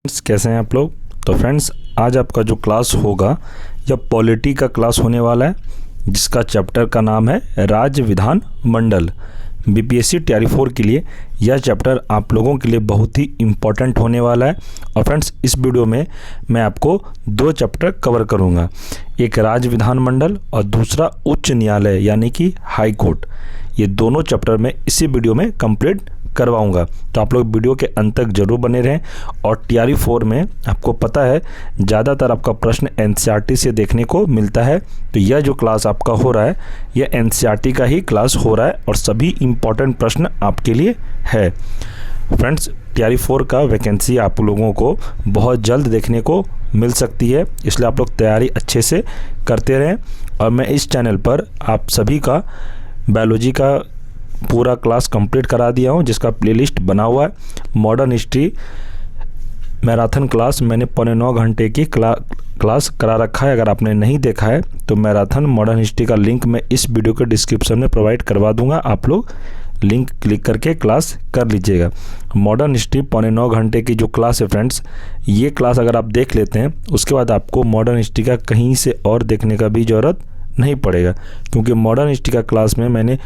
Friends कैसे हैं आप लोग। तो फ्रेंड्स आज आपका जो क्लास होगा यह पॉलिटी का क्लास होने वाला है, जिसका चैप्टर का नाम है राज्य विधान मंडल। बीपीएससी टीआरई 4 के लिए यह चैप्टर आप लोगों के लिए बहुत ही इम्पोर्टेंट होने वाला है। और फ्रेंड्स इस वीडियो में मैं आपको दो चैप्टर कवर करूंगा, एक राज्य विधान मंडल और दूसरा उच्च न्यायालय यानी कि हाई कोर्ट। ये दोनों चैप्टर मैं इसी वीडियो में कंप्लीट करवाऊंगा, तो आप लोग वीडियो के अंत तक जरूर बने रहें। और टीआरई 4 में आपको पता है ज़्यादातर आपका प्रश्न एनसीईआरटी से देखने को मिलता है, तो यह जो क्लास आपका हो रहा है यह एनसीईआरटी का ही क्लास हो रहा है और सभी इम्पॉर्टेंट प्रश्न आपके लिए है। फ्रेंड्स टीआरई 4 का वैकेंसी आप लोगों को बहुत जल्द देखने को मिल सकती है, इसलिए आप लोग तैयारी अच्छे से करते रहें। और मैं इस चैनल पर आप सभी का बायोलॉजी का पूरा क्लास कंप्लीट करा दिया हूँ, जिसका प्लेलिस्ट बना हुआ है। मॉडर्न हिस्ट्री मैराथन क्लास मैंने 9.25 घंटे की क्लास करा रखा है। अगर आपने नहीं देखा है तो मैराथन मॉडर्न हिस्ट्री का लिंक मैं इस वीडियो के डिस्क्रिप्शन में प्रोवाइड करवा दूंगा, आप लोग लिंक क्लिक करके क्लास कर लीजिएगा। मॉडर्न हिस्ट्री 9.25 घंटे की जो क्लास है फ्रेंड्स, ये क्लास अगर आप देख लेते हैं उसके बाद आपको मॉडर्न हिस्ट्री का कहीं से और देखने का भी ज़रूरत नहीं पड़ेगा, क्योंकि मॉडर्न हिस्ट्री का क्लास में मैंने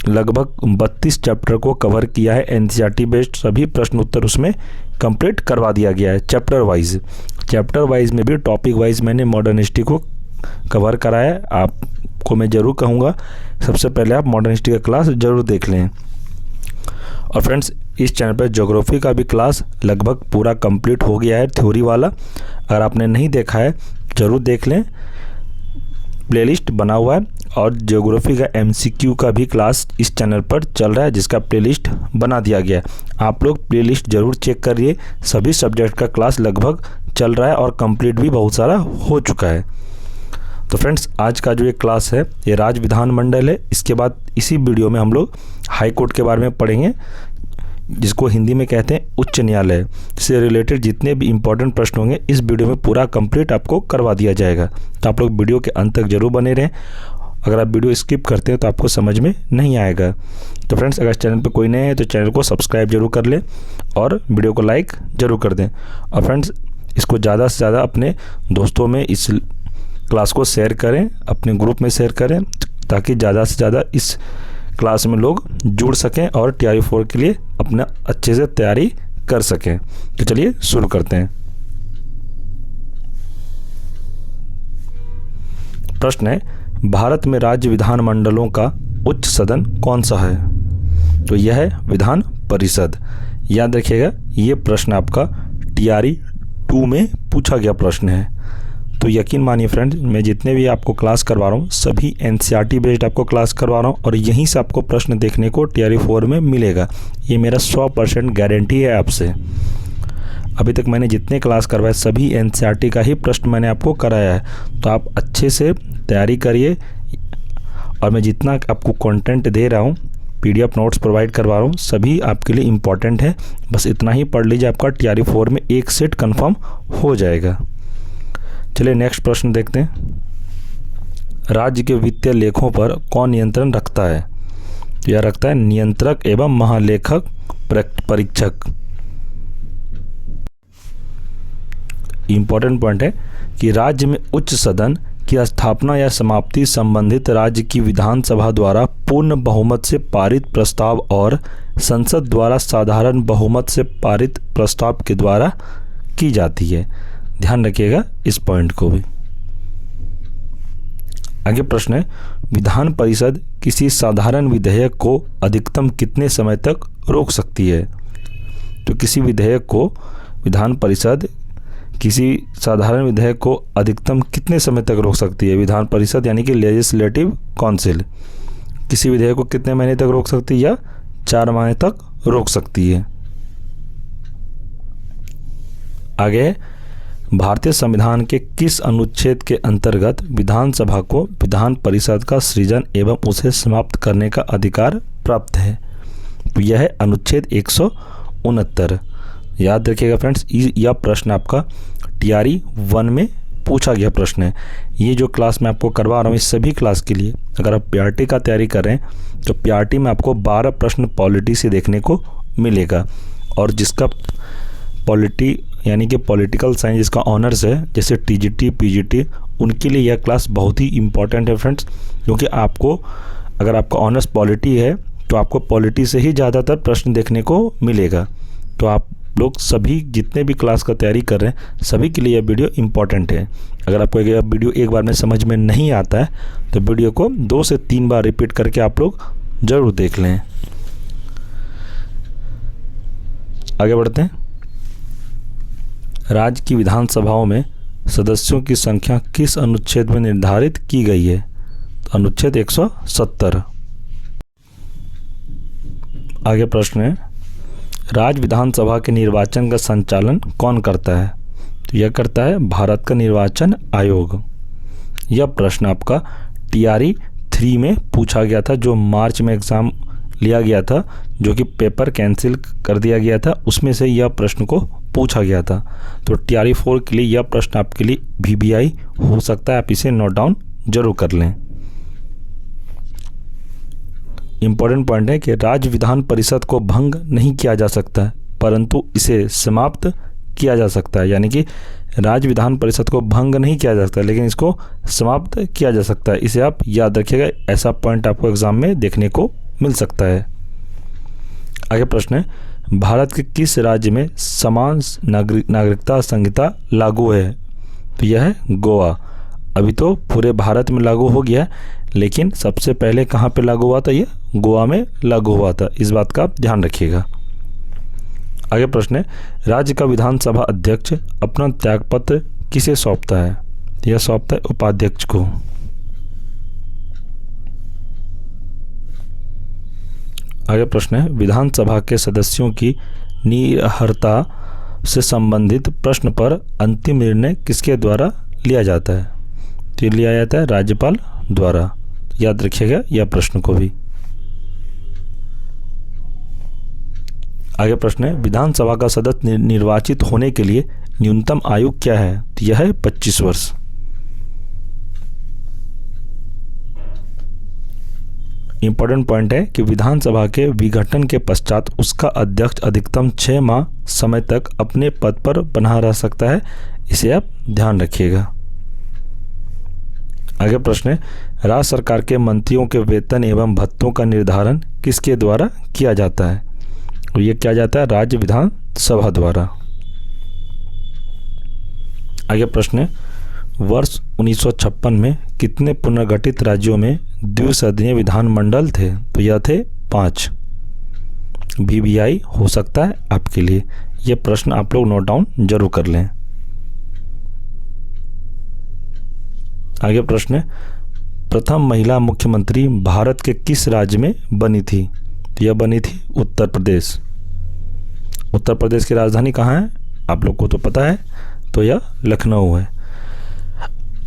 लगभग 32 चैप्टर को कवर किया है। एनसीईआरटी बेस्ड सभी प्रश्न उत्तर उसमें कंप्लीट करवा दिया गया है चैप्टर वाइज में भी टॉपिक वाइज मैंने मॉडर्न हिस्ट्री को कवर कराया है। आपको मैं ज़रूर कहूँगा सबसे पहले आप मॉडर्न हिस्ट्री का क्लास ज़रूर देख लें। और फ्रेंड्स इस चैनल पर ज्योग्राफी का भी क्लास लगभग पूरा कंप्लीट हो गया है, थ्योरी वाला। अगर आपने नहीं देखा है ज़रूर देख लें, प्लेलिस्ट बना हुआ है। और ज्योग्राफी का एमसीक्यू का भी क्लास इस चैनल पर चल रहा है, जिसका प्लेलिस्ट बना दिया गया है। आप लोग प्लेलिस्ट ज़रूर चेक करिए, सभी सब्जेक्ट का क्लास लगभग चल रहा है और कंप्लीट भी बहुत सारा हो चुका है। तो फ्रेंड्स आज का जो ये क्लास है ये राज्य विधान मंडल है। इसके बाद इसी वीडियो में हम लोग हाई कोर्ट के बारे में पढ़ेंगे, जिसको हिंदी में कहते हैं उच्च न्यायालय। से रिलेटेड जितने भी इंपॉर्टेंट प्रश्न होंगे इस वीडियो में पूरा कंप्लीट आपको करवा दिया जाएगा, तो आप लोग वीडियो के अंत तक जरूर बने रहें। अगर आप वीडियो स्किप करते हैं तो आपको समझ में नहीं आएगा। तो फ्रेंड्स अगर चैनल पर कोई नए हैं तो चैनल को सब्सक्राइब जरूर कर लें और वीडियो को लाइक ज़रूर कर दें। और फ्रेंड्स इसको ज़्यादा से ज़्यादा अपने दोस्तों में इस क्लास को शेयर करें, अपने ग्रुप में शेयर करें, ताकि ज़्यादा से ज़्यादा इस क्लास में लोग जुड़ सकें और टीआरई 4 के लिए अपना अच्छे से तैयारी कर सकें। तो चलिए शुरू करते हैं। प्रश्न है, भारत में राज्य विधान मंडलों का उच्च सदन कौन सा है? तो यह है विधान परिषद। याद रखिएगा ये प्रश्न आपका टीआरई 2 में पूछा गया प्रश्न है। तो यकीन मानिए फ्रेंड्स, मैं जितने भी आपको क्लास करवा रहा हूँ सभी एनसीईआरटी बेस्ड आपको क्लास करवा रहा हूँ और यहीं से आपको प्रश्न देखने को टीआरई 4 में मिलेगा। ये मेरा 100% गारंटी है आपसे। अभी तक मैंने जितने क्लास करवाए सभी एनसीईआरटी का ही प्रश्न मैंने आपको कराया है, तो आप अच्छे से तैयारी करिए। और मैं जितना आपको कंटेंट दे रहा हूँ, पीडीएफ नोट्स प्रोवाइड करवा रहा हूँ, सभी आपके लिए इम्पॉर्टेंट है। बस इतना ही पढ़ लीजिए, आपका टीआरई 4 में एक सेट कन्फर्म हो जाएगा। चलिए नेक्स्ट प्रश्न देखते हैं। राज्य के वित्तीय लेखों पर कौन नियंत्रण रखता है? तो यह रखता है नियंत्रक एवं महालेखक परीक्षक। इंपॉर्टेंट पॉइंट है कि राज्य में उच्च सदन की स्थापना या समाप्ति संबंधित राज्य की विधानसभा द्वारा पूर्ण बहुमत से पारित प्रस्ताव और संसद द्वारा साधारण बहुमत से पारित प्रस्ताव के द्वारा की जाती है। ध्यान रखिएगा इस पॉइंट को भी। आगे प्रश्न है, विधान परिषद किसी साधारण विधेयक को अधिकतम कितने समय तक रोक सकती है? तो किसी विधेयक को विधान परिषद किसी साधारण विधेयक को अधिकतम कितने समय तक रोक सकती है? विधान परिषद यानी कि लेजिस्लेटिव काउंसिल किसी विधेयक को कितने महीने तक रोक सकती है? या 4 महीने तक रोक सकती है। आगे भारतीय संविधान के किस अनुच्छेद के अंतर्गत विधानसभा को विधान परिषद का सृजन एवं उसे समाप्त करने का अधिकार प्राप्त है? तो यह है अनुच्छेद 169। याद रखिएगा फ्रेंड्स, यह प्रश्न आपका टीआरई 1 में पूछा गया प्रश्न है। ये जो क्लास मैं आपको करवा रहा हूँ इस सभी क्लास के लिए, अगर आप पीआरटी का तैयारी कर रहे हैं तो पीआरटी में आपको 12 प्रश्न पॉलिटी से देखने को मिलेगा। और जिसका पॉलिटी यानी कि पॉलिटिकल साइंस जिसका ऑनर्स है, जैसे टीजीटी पीजीटी, उनके लिए यह क्लास बहुत ही इम्पॉर्टेंट है फ्रेंड्स, क्योंकि आपको अगर आपका ऑनर्स पॉलिटी है तो आपको पॉलिटी से ही ज़्यादातर प्रश्न देखने को मिलेगा। तो आप लोग सभी जितने भी क्लास का तैयारी कर रहे हैं सभी के लिए यह वीडियो इम्पॉर्टेंट है। अगर आपको यह वीडियो एक बार में समझ में नहीं आता है तो वीडियो को 2 से 3 बार रिपीट करके आप लोग ज़रूर देख लें। आगे बढ़ते हैं। राज्य की विधानसभाओं में सदस्यों की संख्या किस अनुच्छेद में निर्धारित की गई है? तो अनुच्छेद 170। आगे प्रश्न है, राज्य विधानसभा के निर्वाचन का संचालन कौन करता है? तो यह करता है भारत का निर्वाचन आयोग। यह प्रश्न आपका TRE 3 में पूछा गया था, जो मार्च में एग्ज़ाम लिया गया था, जो कि पेपर कैंसिल कर दिया गया था, उसमें से यह प्रश्न को पूछा गया था। तो TRE 4 के लिए यह प्रश्न आपके लिए VBI हो सकता है, आप इसे नोट डाउन जरूर कर लें। इम्पोर्टेंट पॉइंट है कि राज्य विधान परिषद को भंग नहीं किया जा सकता, परंतु इसे समाप्त किया जा सकता है। यानी कि राज्य विधान परिषद को भंग नहीं किया जा सकता, लेकिन इसको समाप्त किया जा सकता है। इसे आप याद रखिएगा, ऐसा पॉइंट आपको एग्जाम में देखने को मिल सकता है। आगे प्रश्न है, भारत के किस राज्य में समान नागरिकता संहिता लागू है? तो यह है गोवा। अभी तो पूरे भारत में लागू हो गया, लेकिन सबसे पहले कहाँ पे लागू हुआ था? ये गोवा में लागू हुआ था। इस बात का आप ध्यान रखिएगा। आगे प्रश्न है, राज्य का विधानसभा अध्यक्ष अपना त्यागपत्र किसे सौंपता है? यह सौंपता है उपाध्यक्ष को। आगे प्रश्न है, विधानसभा के सदस्यों की निरर्हता से संबंधित प्रश्न पर अंतिम निर्णय किसके द्वारा लिया जाता है? तो लिया जाता है राज्यपाल द्वारा। याद रखिएगा यह प्रश्न को भी। आगे प्रश्न है, विधानसभा का सदस्य निर्वाचित होने के लिए न्यूनतम आयु क्या है? तो यह है 25 वर्ष। इंपॉर्टेंट पॉइंट है कि विधानसभा के विघटन के पश्चात उसका अध्यक्ष अधिकतम 6 माह समय तक अपने पद पर बना रह सकता है। इसे आप ध्यान रखिएगा। आगे प्रश्न है, राज्य सरकार के मंत्रियों के वेतन एवं भत्तों का निर्धारण किसके द्वारा किया जाता है? और ये किया जाता है राज्य विधानसभा द्वारा। आगे प्रश्न है, वर्ष 1956 में कितने पुनर्गठित राज्यों में द्विसदनीय विधानमंडल थे? तो यह थे 5। VBI हो सकता है आपके लिए। यह प्रश्न आप लोग नोट डाउन जरूर कर लें। आगे प्रश्न है, प्रथम महिला मुख्यमंत्री भारत के किस राज्य में बनी थी? तो यह बनी थी उत्तर प्रदेश। उत्तर प्रदेश की राजधानी कहाँ है? आप लोग को तो पता है, तो यह लखनऊ है।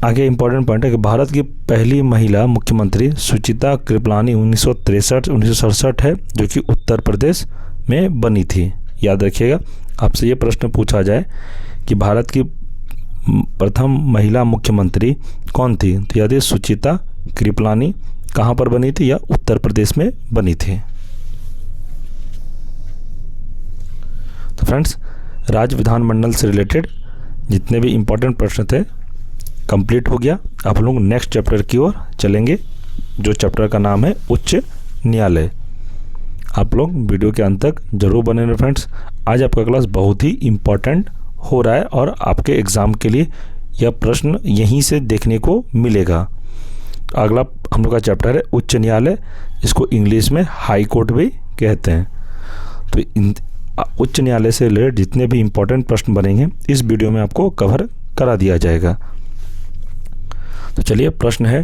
आगे इंपॉर्टेंट पॉइंट है कि भारत की पहली महिला मुख्यमंत्री सुचिता कृपलानी 1967 है, जो कि उत्तर प्रदेश में बनी थी। याद रखिएगा, आपसे ये प्रश्न पूछा जाए कि भारत की प्रथम महिला मुख्यमंत्री कौन थी? तो यदि सुचिता कृपलानी कहाँ पर बनी थी? या उत्तर प्रदेश में बनी थी। तो फ्रेंड्स, राज्य विधानमंडल से रिलेटेड जितने भी इम्पोर्टेंट प्रश्न थे कंप्लीट हो गया। आप लोग नेक्स्ट चैप्टर की ओर चलेंगे, जो चैप्टर का नाम है उच्च न्यायालय। आप लोग वीडियो के अंत तक जरूर बने रहें फ्रेंड्स। आज आपका क्लास बहुत ही इम्पोर्टेंट हो रहा है और आपके एग्ज़ाम के लिए यह प्रश्न यहीं से देखने को मिलेगा। अगला हम लोग का चैप्टर है उच्च न्यायालय, जिसको इंग्लिश में हाई कोर्ट भी कहते हैं। तो उच्च न्यायालय से रिलेटेड जितने भी इम्पोर्टेंट प्रश्न बनेंगे इस वीडियो में आपको कवर करा दिया जाएगा। तो चलिए, प्रश्न है,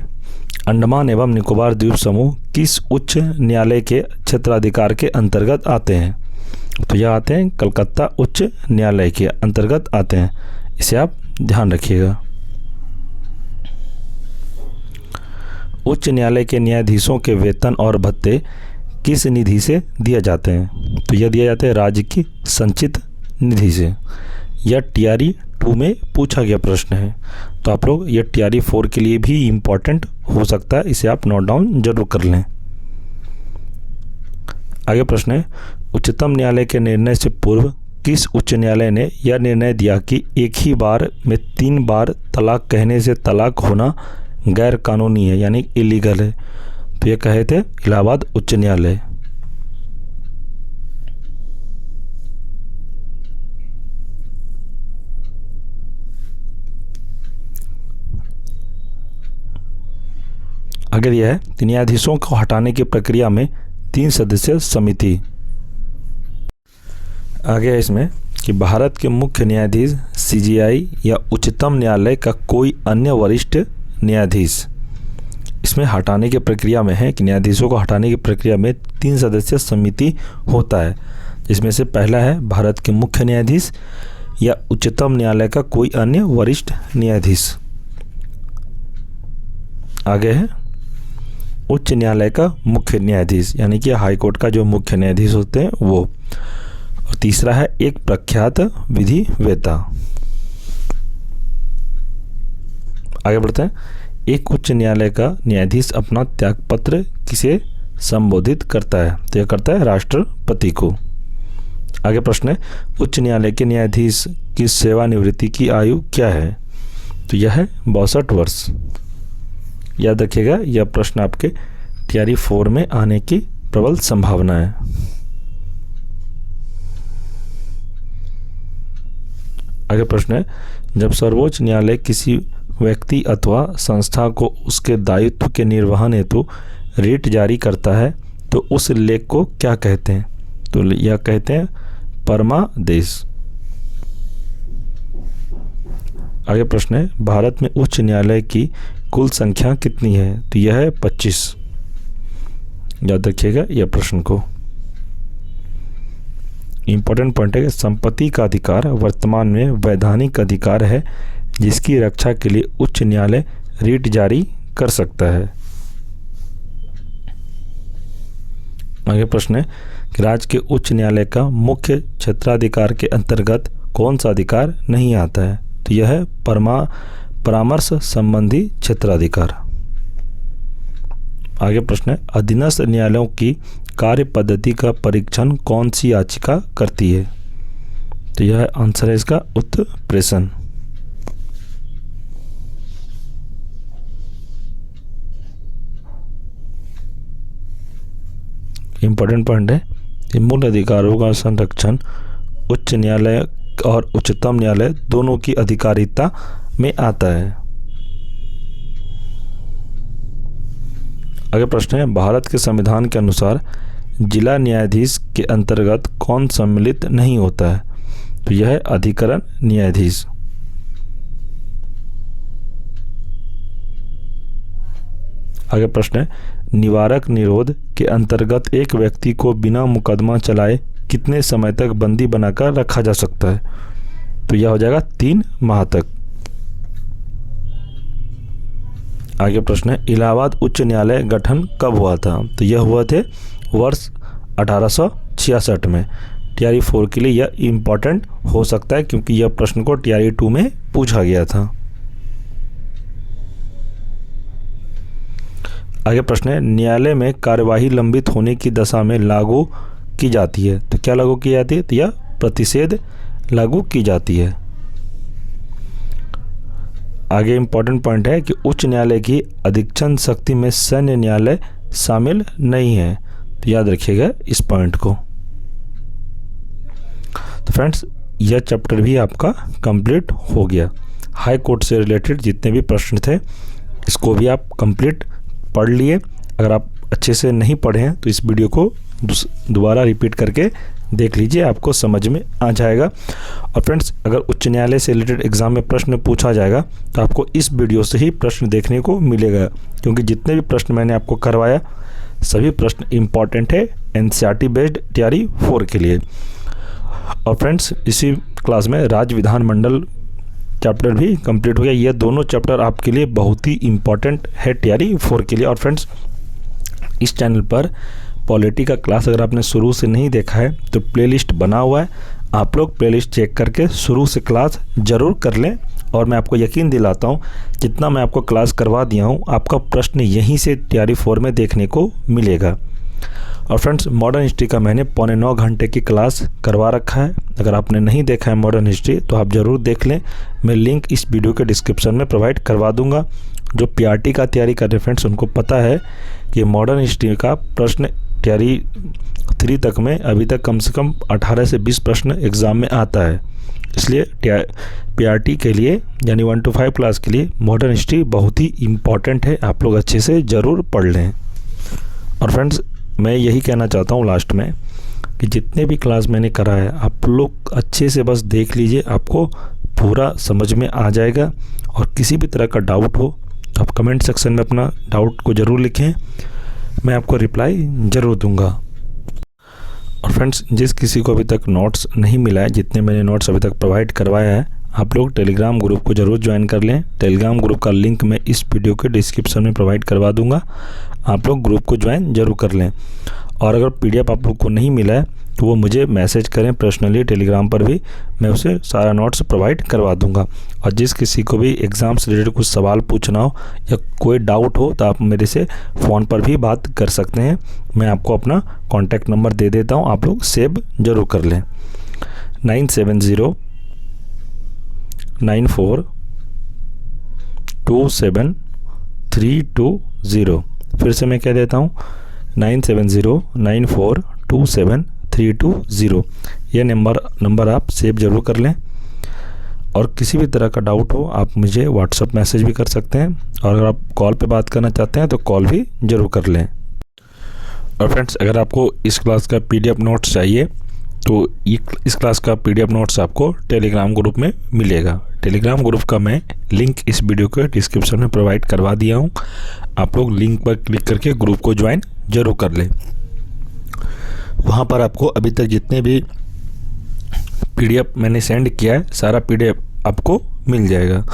अंडमान एवं निकोबार द्वीप समूह किस उच्च न्यायालय के क्षेत्राधिकार के अंतर्गत आते हैं? तो यह आते हैं कलकत्ता उच्च न्यायालय के अंतर्गत आते हैं। इसे आप ध्यान रखिएगा। उच्च न्यायालय के न्यायाधीशों के वेतन और भत्ते किस निधि से दिए जाते हैं? तो यह दिया जाता है राज्य की संचित निधि से। यह TRE 2 में पूछा गया प्रश्न है, तो आप लोग ये TRE 4 के लिए भी इम्पोर्टेंट हो सकता है। इसे आप नोट डाउन जरूर कर लें। आगे प्रश्न है, उच्चतम न्यायालय के निर्णय से पूर्व किस उच्च न्यायालय ने यह निर्णय दिया कि एक ही बार में 3 बार तलाक कहने से तलाक होना गैर कानूनी है, यानी इलीगल है? तो ये कहे थे इलाहाबाद उच्च न्यायालय। अगर यह है न्यायाधीशों को हटाने की प्रक्रिया में 3 सदस्यीय समिति। आगे है इसमें कि भारत के मुख्य न्यायाधीश, सीजेआई या उच्चतम न्यायालय का कोई अन्य वरिष्ठ न्यायाधीश। इसमें हटाने की प्रक्रिया में है कि न्यायाधीशों को हटाने की प्रक्रिया में 3 सदस्यीय समिति होता है, जिसमें से पहला है भारत के मुख्य न्यायाधीश या उच्चतम न्यायालय का कोई अन्य वरिष्ठ न्यायाधीश। आगे है उच्च न्यायालय का मुख्य न्यायाधीश, यानी कि हाई कोर्ट का जो मुख्य न्यायाधीश होते हैं वो। और तीसरा है एक प्रख्यात विधिवेत्ता। आगे बढ़ते हैं। एक उच्च न्यायालय का न्यायाधीश अपना त्यागपत्र किसे संबोधित करता है? तो यह करता है राष्ट्रपति को। आगे प्रश्न है उच्च न्यायालय के न्यायाधीश की सेवानिवृत्ति की आयु क्या है? तो यह है 62 वर्ष। याद रखिएगा, यह प्रश्न आपके तैयारी 4 में आने की प्रबल संभावना है। आगे प्रश्न है जब सर्वोच्च न्यायालय किसी व्यक्ति अथवा संस्था को उसके दायित्व के निर्वहन हेतु रिट जारी करता है तो उस लेख को क्या कहते हैं? तो यह कहते हैं परमादेश। आगे प्रश्न है भारत में उच्च न्यायालय की कुल संख्या कितनी है? तो यह है 25। याद रखिएगा यह प्रश्न को। इम्पोर्टेंट पॉइंट है कि संपत्ति का अधिकार वर्तमान में वैधानिक अधिकार है जिसकी रक्षा के लिए उच्च न्यायालय रिट जारी कर सकता है। आगे प्रश्न है कि राज्य के उच्च न्यायालय का मुख्य क्षेत्राधिकार के अंतर्गत कौन सा अधिकार नहीं आता है? तो यह है परामर्श संबंधी क्षेत्राधिकार। आगे प्रश्न है अधीनस्थ न्यायालयों की कार्य पद्धति का परीक्षण कौन सी याचिका करती है? तो यह आंसर है इसका उत्प्रेषण। इम्पोर्टेंट पॉइंट है कि मूल अधिकारों का संरक्षण उच्च न्यायालय और उच्चतम न्यायालय दोनों की अधिकारिता में आता है। आगे प्रश्न है भारत के संविधान के अनुसार जिला न्यायाधीश के अंतर्गत कौन सम्मिलित नहीं होता है? तो यह है अधिकरण न्यायाधीश। आगे प्रश्न है निवारक निरोध के अंतर्गत एक व्यक्ति को बिना मुकदमा चलाए कितने समय तक बंदी बनाकर रखा जा सकता है? तो यह हो जाएगा 3 माह तक। आगे प्रश्न है इलाहाबाद उच्च न्यायालय गठन कब हुआ था? तो यह हुआ थे वर्ष 1866 में। टीआरई 4 के लिए यह इम्पॉर्टेंट हो सकता है क्योंकि यह प्रश्न को टीआरई 2 में पूछा गया था। आगे प्रश्न है न्यायालय में कार्यवाही लंबित होने की दशा में लागू की जाती है। तो क्या लागू की जाती है? तो यह प्रतिषेध लागू की जाती है। आगे इम्पॉर्टेंट पॉइंट है कि उच्च न्यायालय की अधीक्षण शक्ति में सैन्य न्यायालय शामिल नहीं है। तो याद रखिएगा इस पॉइंट को। तो फ्रेंड्स यह चैप्टर भी आपका कंप्लीट हो गया। हाई कोर्ट से रिलेटेड जितने भी प्रश्न थे इसको भी आप कंप्लीट पढ़ लिए। अगर आप अच्छे से नहीं पढ़े हैं तो इस वीडियो को दोबारा रिपीट करके देख लीजिए, आपको समझ में आ जाएगा। और फ्रेंड्स अगर उच्च न्यायालय से रिलेटेड एग्जाम में प्रश्न पूछा जाएगा तो आपको इस वीडियो से ही प्रश्न देखने को मिलेगा, क्योंकि जितने भी प्रश्न मैंने आपको करवाया सभी प्रश्न इम्पॉर्टेंट है एनसीईआरटी बेस्ड टीआरई 4 के लिए। और फ्रेंड्स इसी क्लास में राज्य विधानमंडल चैप्टर भी कंप्लीट हो गया। ये दोनों चैप्टर आपके लिए बहुत ही इम्पॉर्टेंट है टीआरई 4 के लिए। और फ्रेंड्स इस चैनल पर पॉलिटी का क्लास अगर आपने शुरू से नहीं देखा है तो प्लेलिस्ट बना हुआ है, आप लोग प्लेलिस्ट चेक करके शुरू से क्लास ज़रूर कर लें। और मैं आपको यकीन दिलाता हूँ जितना मैं आपको क्लास करवा दिया हूँ आपका प्रश्न यहीं से टीआरई 4 में देखने को मिलेगा। और फ्रेंड्स मॉडर्न हिस्ट्री का मैंने 8.25 घंटे की क्लास करवा रखा है। अगर आपने नहीं देखा है मॉडर्न हिस्ट्री तो आप ज़रूर देख लें। मैं लिंक इस वीडियो के डिस्क्रिप्शन में प्रोवाइड करवा दूंगा। जो पीआरटी का तैयारी कर रहे फ्रेंड्स उनको पता है कि मॉडर्न हिस्ट्री का प्रश्न तैयारी 3 तक में अभी तक कम से कम 18 से 20 प्रश्न एग्ज़ाम में आता है। इसलिए पीआरटी के लिए यानी 1 to 5 क्लास के लिए मॉडर्न हिस्ट्री बहुत ही इम्पॉर्टेंट है। आप लोग अच्छे से ज़रूर पढ़ लें। और फ्रेंड्स मैं यही कहना चाहता हूँ लास्ट में कि जितने भी क्लास मैंने करा है आप लोग अच्छे से बस देख लीजिए, आपको पूरा समझ में आ जाएगा। और किसी भी तरह का डाउट हो तो आप कमेंट सेक्शन में अपना डाउट को ज़रूर लिखें, मैं आपको रिप्लाई ज़रूर दूंगा। और फ्रेंड्स जिस किसी को अभी तक नोट्स नहीं मिला है, जितने मैंने नोट्स अभी तक प्रोवाइड करवाया है, आप लोग टेलीग्राम ग्रुप को ज़रूर ज्वाइन कर लें। टेलीग्राम ग्रुप का लिंक मैं इस वीडियो के डिस्क्रिप्शन में प्रोवाइड करवा दूंगा। आप लोग ग्रुप को ज्वाइन ज़रूर कर लें। और अगर पीडीएफ आप लोग को नहीं मिला है तो वो मुझे मैसेज करें पर्सनली टेलीग्राम पर भी, मैं उसे सारा नोट्स प्रोवाइड करवा दूंगा। और जिस किसी को भी एग्ज़ाम से रिलेटेड कुछ सवाल पूछना हो या कोई डाउट हो तो आप मेरे से फ़ोन पर भी बात कर सकते हैं। मैं आपको अपना कॉन्टैक्ट नंबर दे देता हूँ, आप लोग सेव ज़रूर कर लें। 9709427320। फिर से मैं कह देता हूँ 9709427320। ये नंबर आप सेव ज़रूर कर लें। और किसी भी तरह का डाउट हो आप मुझे व्हाट्सएप मैसेज भी कर सकते हैं। और अगर आप कॉल पे बात करना चाहते हैं तो कॉल भी ज़रूर कर लें। और फ्रेंड्स अगर आपको इस क्लास का पीडीएफ नोट्स चाहिए तो इस क्लास का पीडीएफ नोट्स आपको टेलीग्राम ग्रुप में मिलेगा। टेलीग्राम ग्रुप का मैं लिंक इस वीडियो के डिस्क्रिप्शन में प्रोवाइड करवा दिया हूँ। आप लोग लिंक पर क्लिक करके ग्रुप को ज्वाइन ज़रूर कर लें। वहाँ पर आपको अभी तक जितने भी पीडीएफ मैंने सेंड किया है सारा पीडीएफ आपको मिल जाएगा।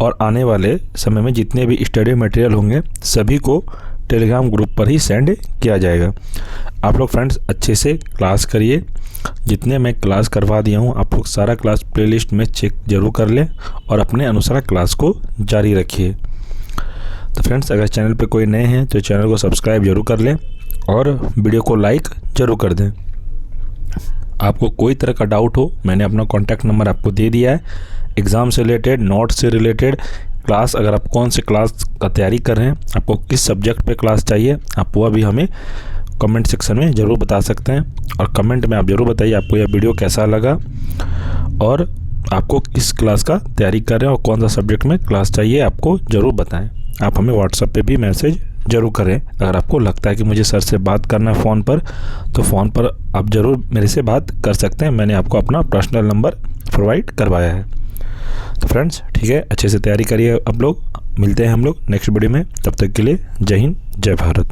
और आने वाले समय में जितने भी स्टडी मटेरियल होंगे सभी को टेलीग्राम ग्रुप पर ही सेंड किया जाएगा। आप लोग फ्रेंड्स अच्छे से क्लास करिए। जितने मैं क्लास करवा दिया हूँ आप लोग सारा क्लास प्लेलिस्ट में चेक ज़रूर कर लें और अपने अनुसार क्लास को जारी रखिए। तो फ्रेंड्स अगर चैनल पे कोई नए हैं तो चैनल को सब्सक्राइब ज़रूर कर लें और वीडियो को लाइक ज़रूर कर दें। आपको कोई तरह का डाउट हो मैंने अपना कॉन्टैक्ट नंबर आपको दे दिया है। एग्ज़ाम से रिलेटेड, नोट से रिलेटेड, क्लास अगर आप कौन से क्लास का तैयारी कर रहे हैं, आपको किस सब्जेक्ट पे क्लास चाहिए, आप वह भी हमें कमेंट सेक्शन में ज़रूर बता सकते हैं। और कमेंट में आप ज़रूर बताइए आपको यह वीडियो कैसा लगा और आपको किस क्लास का तैयारी कर रहे हैं और कौन सा सब्जेक्ट में क्लास चाहिए, आपको ज़रूर बताएं। आप हमें व्हाट्सएप पे भी मैसेज ज़रूर करें। अगर आपको लगता है कि मुझे सर से बात करना है फ़ोन पर तो फ़ोन पर आप ज़रूर मेरे से बात कर सकते हैं। मैंने आपको अपना पर्सनल नंबर प्रोवाइड करवाया है। तो फ्रेंड्स ठीक है, अच्छे से तैयारी करिए। आप लोग मिलते हैं हम लोग नेक्स्ट वीडियो में। तब तक के लिए जय हिंद, जय भारत।